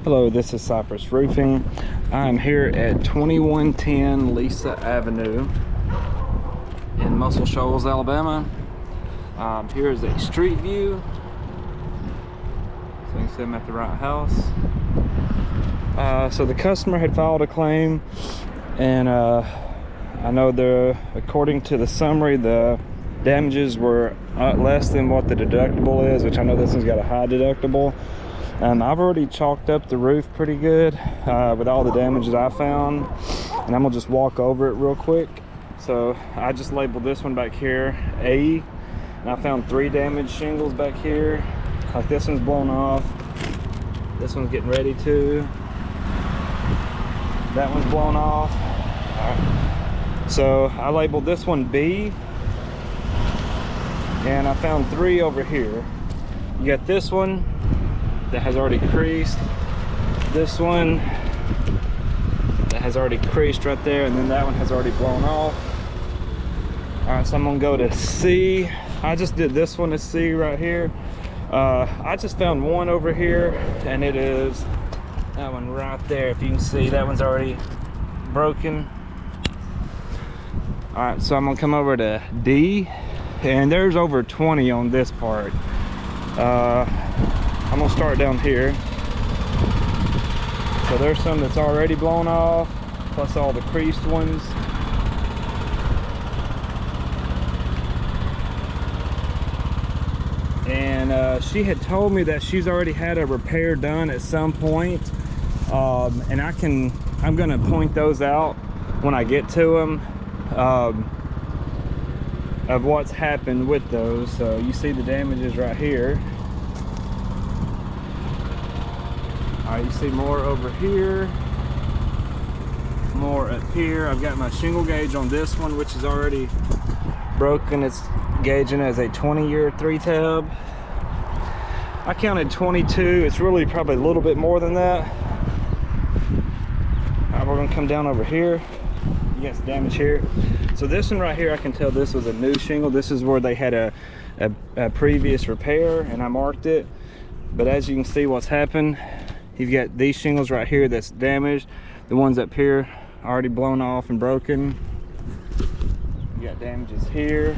Hello, this is Cypress Roofing. I'm here at 2110 Lisa Avenue in Muscle Shoals, Alabama. Here is a street view, so you can see I'm at the right house. So the customer had filed a claim, and I know according to the summary, the damages were less than what the deductible is, which I know this one's got a high deductible. I've already chalked up the roof pretty good with all the damages I found, and I'm gonna just walk over it real quick. So I just labeled this one back here A, and I found 3 damaged shingles back here. Like this one's blown off, this one's getting ready to, that one's blown off. All right. So I labeled this one B, and I found 3 over here. You got this one that has already creased, this one that has already creased right there, and then that one has already blown off. All right, so I'm gonna go to C. I just did this one to C right here. I just found one over here, and it is that one right there. If you can see, that one's already broken. All right, so I'm gonna come over to D, and there's over 20 on this part. I'm gonna start down here. So there's some that's already blown off, plus all the creased ones. And she had told me that she's already had a repair done at some point. And I'm gonna point those out when I get to them, of what's happened with those. So you see the damages right here. You see more over here, more up here. I've got my shingle gauge on this one, which is already broken. It's gauging as a 20-year 3-tab. I counted 22. It's really probably a little bit more than that. All right, we're gonna come down over here. You got some damage here. So this one right here, I can tell this was a new shingle. This is where they had a previous repair, and I marked it. But as you can see, what's happened, you've got these shingles right here that's damaged. The ones up here already blown off and broken. You got damages here.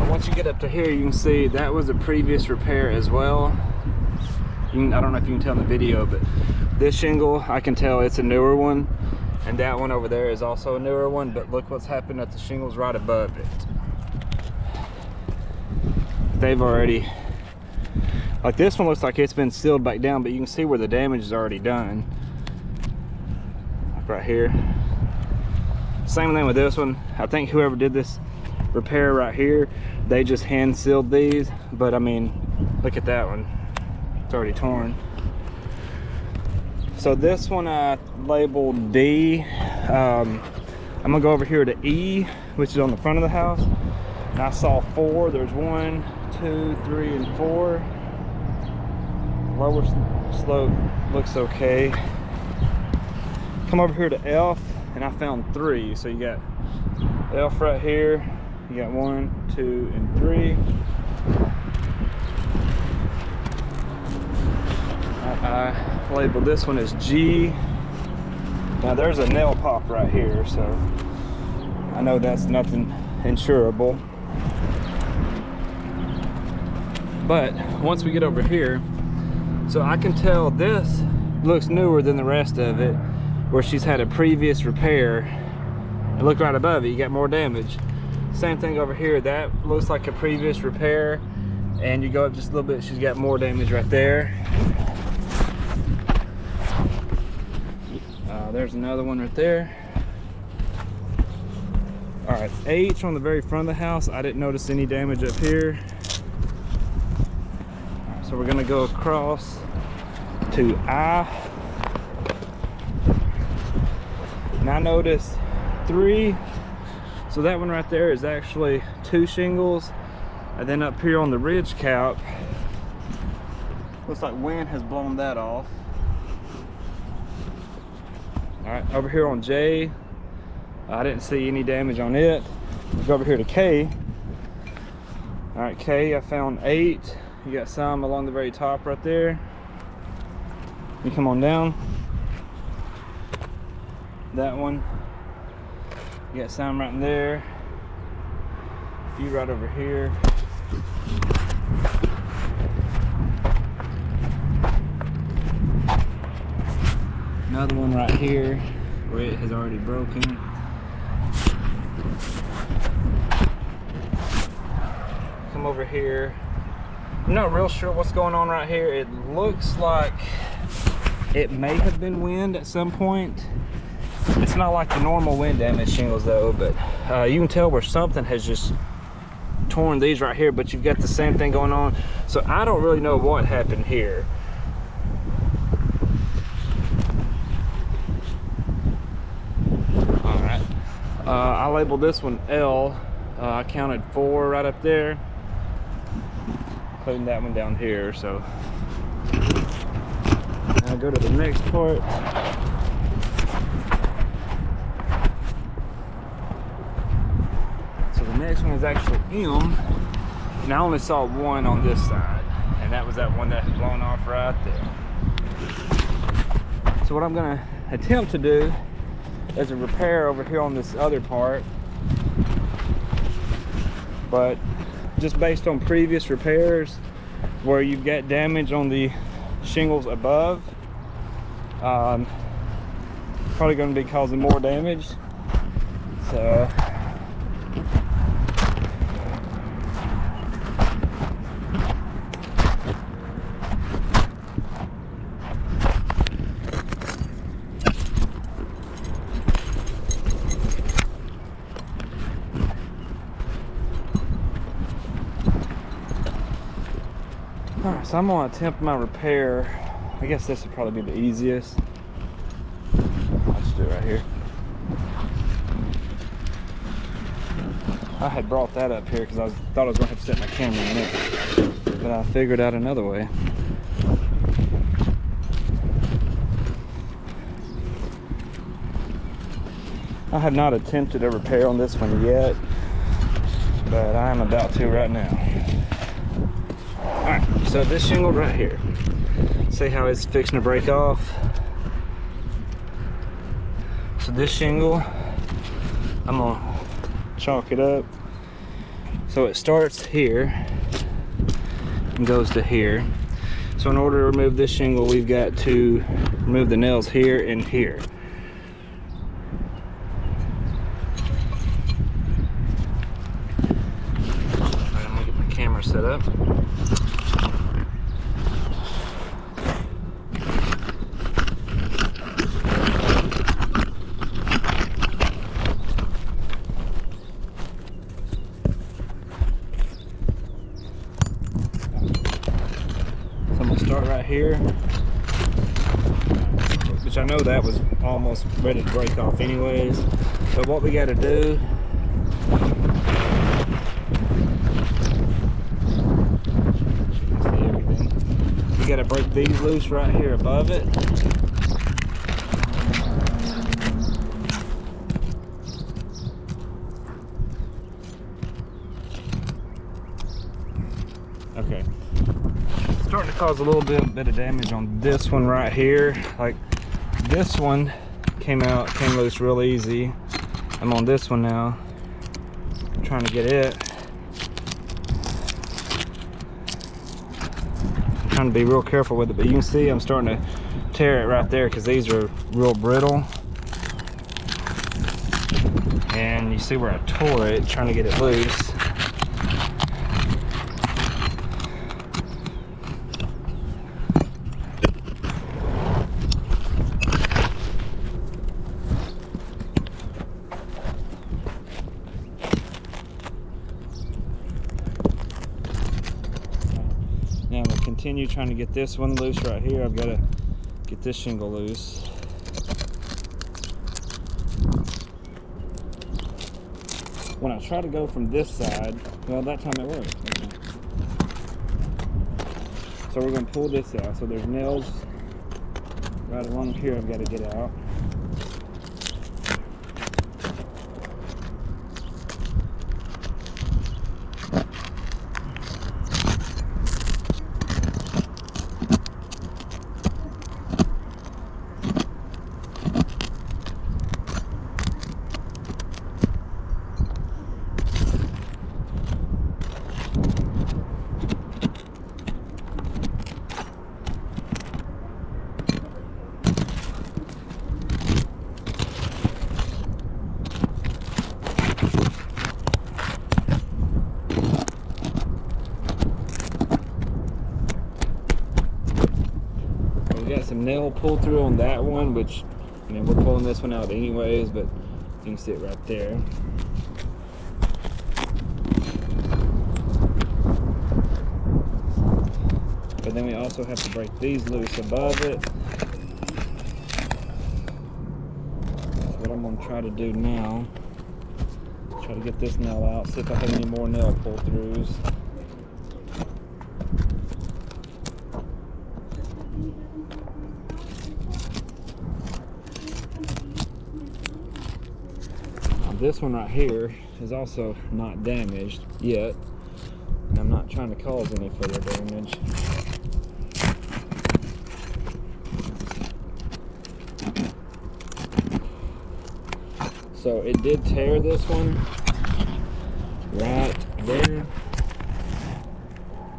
Once you get up to here, you can see that was a previous repair as well. I don't know if you can tell in the video, but this shingle, I can tell it's a newer one. And that one over there is also a newer one, but look what's happened at the shingles right above it. They've already, like this one looks like it's been sealed back down, but you can see where the damage is already done. Like right here. Same thing with this one. I think whoever did this repair right here, they just hand sealed these, but I mean, look at that one. It's already torn. So this one I labeled D. I'm gonna go over here to E, which is on the front of the house. And I saw 4. There's 1, 2, 3, and 4. Lower slope looks okay. Come over here to F, and I found 3. So you got F right here. You got 1, 2, and 3. I labeled this one as G. Now there's a nail pop right here, so I know that's nothing insurable. But once we get over here, so I can tell this looks newer than the rest of it, where she's had a previous repair. And look right above it, you got more damage. Same thing over here, that looks like a previous repair, and you go up just a little bit, she's got more damage right there. There's another one right there. All right, H on the very front of the house, I didn't notice any damage up here. So we're gonna go across to I. And I noticed 3. So that one right there is actually 2 shingles. And then up here on the ridge cap, looks like wind has blown that off. All right, over here on J, I didn't see any damage on it. Go over here to K. All right, K, I found 8. You got some along the very top right there. You come on down. That one. You got some right in there. A few right over here. Another one right here where it has already broken. Come over here. I'm not real sure what's going on right here. It looks like it may have been wind at some point. It's not like the normal wind damage shingles though, but you can tell where something has just torn these right here, but you've got the same thing going on. So I don't really know what happened here. All right, I labeled this one L. I counted 4 right up there, including that one down here. So now go to the next part. So the next one is actually M, and I only saw one on this side, and that was that one that had blown off right there. So what I'm gonna attempt to do is a repair over here on this other part, but just based on previous repairs where you've got damage on the shingles above, probably going to be causing more damage. So alright, so I'm going to attempt my repair. I guess this would probably be the easiest. I'll just do it right here. I had brought that up here because I thought I was going to have to set my camera in it, but I figured out another way. I have not attempted a repair on this one yet, but I am about to right now. Alright, so this shingle right here, see how it's fixing to break off? So this shingle, I'm gonna chalk it up. So it starts here and goes to here. So in order to remove this shingle, we've got to remove the nails here and here. Alright, I'm gonna get my camera set up. Start right here, which I know that was almost ready to break off anyways. So what we got to do, see everything, we got to break these loose right here above it. Okay. Starting to cause a little bit of damage on this one right here. Like this one came loose real easy. I'm on this one now, I'm trying to get it. I'm trying to be real careful with it, but you can see I'm starting to tear it right there because these are real brittle. And you see where I tore it, trying to get it loose. Now I'm going to continue trying to get this one loose right here. I've got to get this shingle loose. When I try to go from this side, well, that time it worked. Okay. So we're going to pull this out. So there's nails right along here I've got to get out. nail pull through on that one, which, I mean, we're pulling this one out anyways, but you can see it right there. But then we also have to break these loose above it. That's what I'm gonna try to do now. Try to get this nail out, see if I have any more nail pull throughs. This one right here is also not damaged yet, and I'm not trying to cause any further damage. So it did tear this one right there.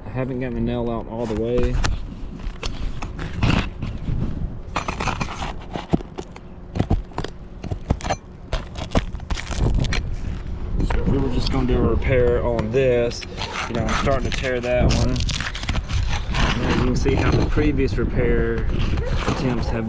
I haven't gotten the nail out all the way. So we were just going to do a repair on this. You know, I'm starting to tear that one. And as you can see how the previous repair attempts have